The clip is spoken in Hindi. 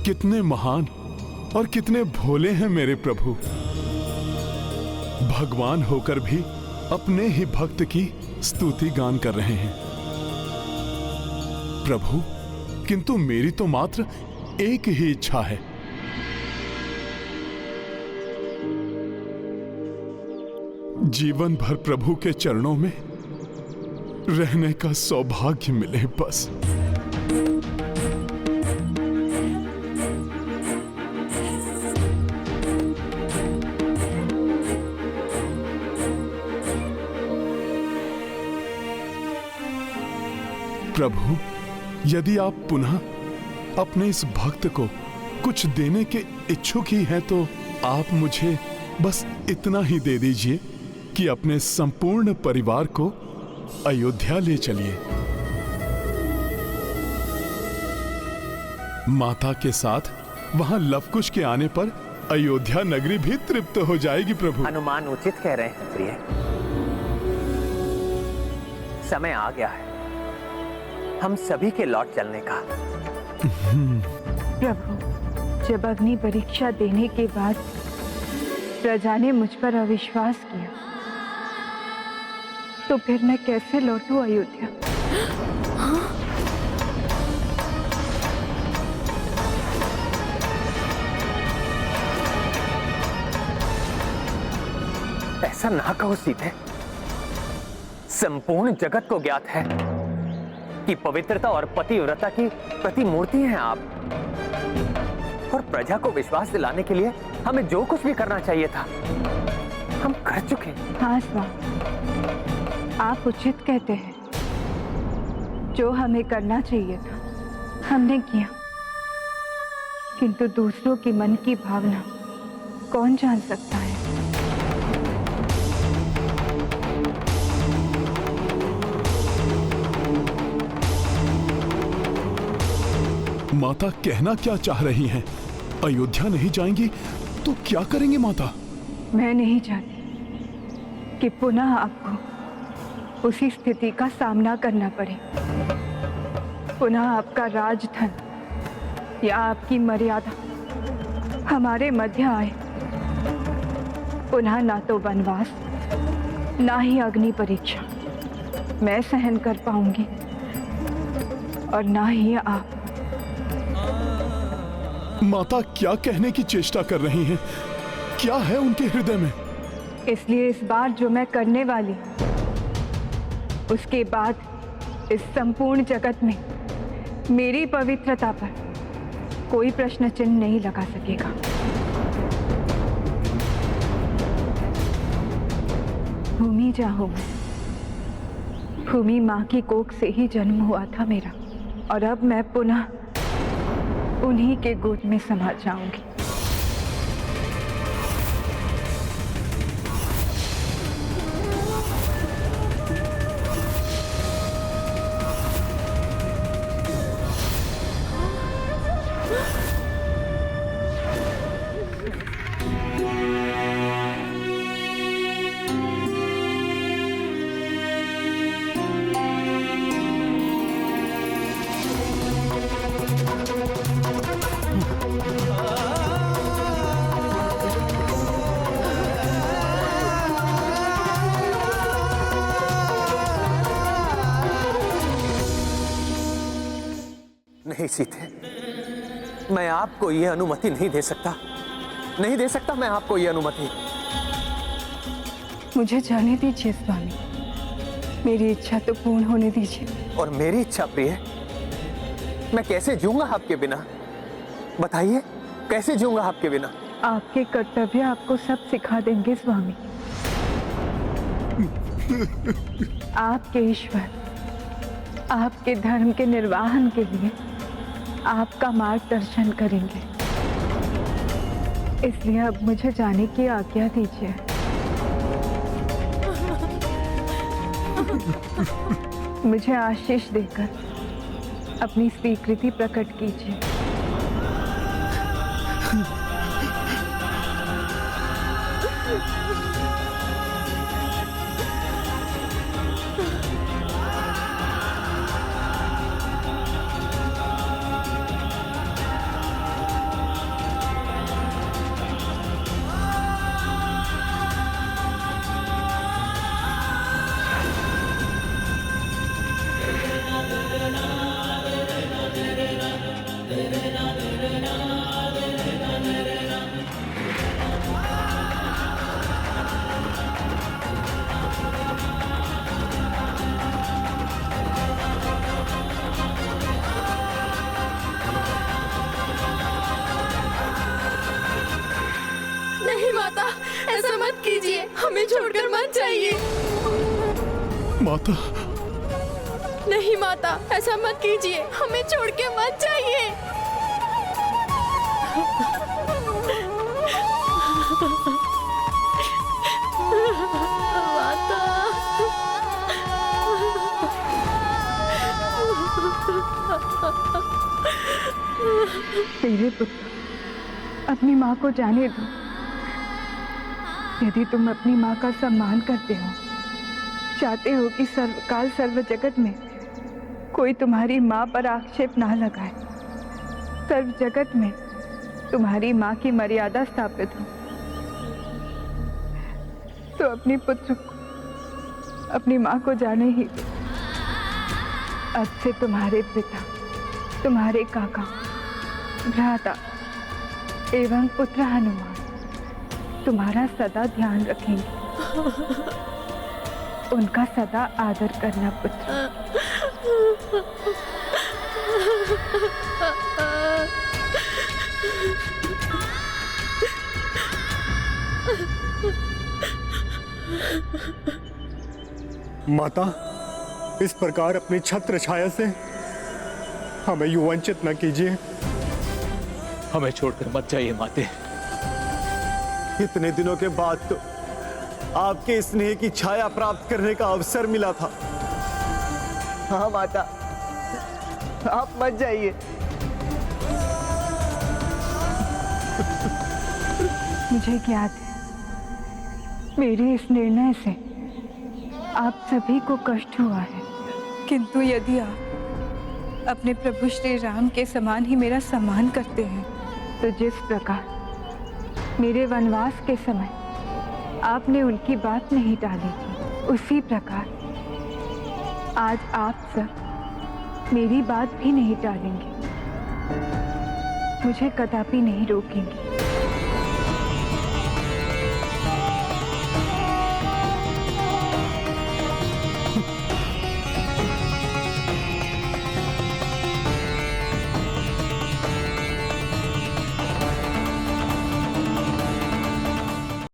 कितने महान और कितने भोले हैं मेरे प्रभु। भगवान होकर भी अपने ही भक्त की स्तुति गान कर रहे हैं। प्रभु, किंतु मेरी तो मात्र एक ही इच्छा है, जीवन भर प्रभु के चरणों में रहने का सौभाग्य मिले बस। प्रभु, यदि आप पुनः अपने इस भक्त को कुछ देने के इच्छुक ही हैं तो आप मुझे बस इतना ही दे दीजिए कि अपने संपूर्ण परिवार को अयोध्या ले चलिए। माता के साथ वहां लवकुश के आने पर अयोध्या नगरी भी तृप्त हो जाएगी। प्रभु, हनुमान उचित कह रहे हैं प्रिय। समय आ गया है हम सभी के लौट चलने का। प्रभु, जब अग्नि परीक्षा देने के बाद प्रजा ने मुझ पर अविश्वास किया तो फिर मैं कैसे लौटूं अयोध्या? ऐसा ना कहो सीते। संपूर्ण जगत को ज्ञात है कि पवित्रता और पतिव्रता की प्रतिमूर्ति हैं आप, और प्रजा को विश्वास दिलाने के लिए हमें जो कुछ भी करना चाहिए था हम कर चुके। हाँ स्वामी, आप उचित कहते हैं। जो हमें करना चाहिए था हमने किया, किंतु दूसरों के मन की भावना कौन जान सकता है? माता कहना क्या चाह रही हैं? अयोध्या नहीं जाएंगी तो क्या करेंगी माता? मैं नहीं चाहती कि पुनः आपको उसी स्थिति का सामना करना पड़े। पुनः आपका राजधन या आपकी मर्यादा हमारे मध्य आए। पुनः ना तो वनवास, ना ही अग्नि परीक्षा मैं सहन कर पाऊंगी, और ना ही आप। माता क्या कहने की चेष्टा कर रही हैं? क्या है उनके हृदय में? इसलिए इस बार जो मैं करने वाली, उसके बाद इस संपूर्ण जगत में मेरी पवित्रता पर कोई प्रश्न चिन्ह नहीं लगा सकेगा। भूमि जाऊं मैं, भूमि मां की कोख से ही जन्म हुआ था मेरा, और अब मैं पुनः उन्हीं के गोद में समा जाऊंगी। नहीं सीते, मैं आपको यह अनुमति नहीं दे सकता। नहीं दे सकता मैं आपको यह अनुमति। मुझे जाने दीजिए स्वामी, मेरी इच्छा तो पूर्ण होने दीजिए। और मेरी इच्छा प्रिय, मैं कैसे जीऊंगा आपके बिना? बताइए, कैसे जीऊंगा आपके बिना? आपके कर्तव्य आपको सब सिखा देंगे स्वामी। आपके ईश्वर आपके धर्म के निर्वाहन के लिए आपका मार्गदर्शन करेंगे। इसलिए अब मुझे जाने की आज्ञा दीजिए। मुझे आशीष देकर अपनी स्वीकृति प्रकट कीजिए। मत कीजिए, हमें छोड़कर मत जाइए। माता, नहीं माता, ऐसा मत कीजिए, हमें छोड़ के मत जाइए। माता, मेरे पुत्र, अपनी माँ को जाने दो। यदि तुम अपनी माँ का सम्मान करते हो, चाहते हो कि सर्वकाल सर्व जगत में कोई तुम्हारी माँ पर आक्षेप ना लगाए, सर्व जगत में तुम्हारी माँ की मर्यादा स्थापित हो, तो अपने पुत्र को, अपनी माँ को जाने ही दो। अब से तुम्हारे पिता, तुम्हारे काका, भ्राता एवं पुत्र हनुमान तुम्हारा सदा ध्यान रखेंगे। उनका सदा आदर करना पुत्र। माता, इस प्रकार अपनी छत्र छाया से हमें यूं वंचित न कीजिए। हमें छोड़कर मत जाइए माते। इतने दिनों के बाद तो आपके स्नेह की छाया प्राप्त करने का अवसर मिला था। हाँ माता, आप मत जाइए। मुझे ज्ञात है, मेरे इस निर्णय से आप सभी को कष्ट हुआ है, किंतु यदि आप अपने प्रभु श्री राम के समान ही मेरा सम्मान करते हैं, तो जिस प्रकार मेरे वनवास के समय आपने उनकी बात नहीं टाली थी, उसी प्रकार आज आप सब मेरी बात भी नहीं टालेंगे, मुझे कदापि नहीं रोकेंगे।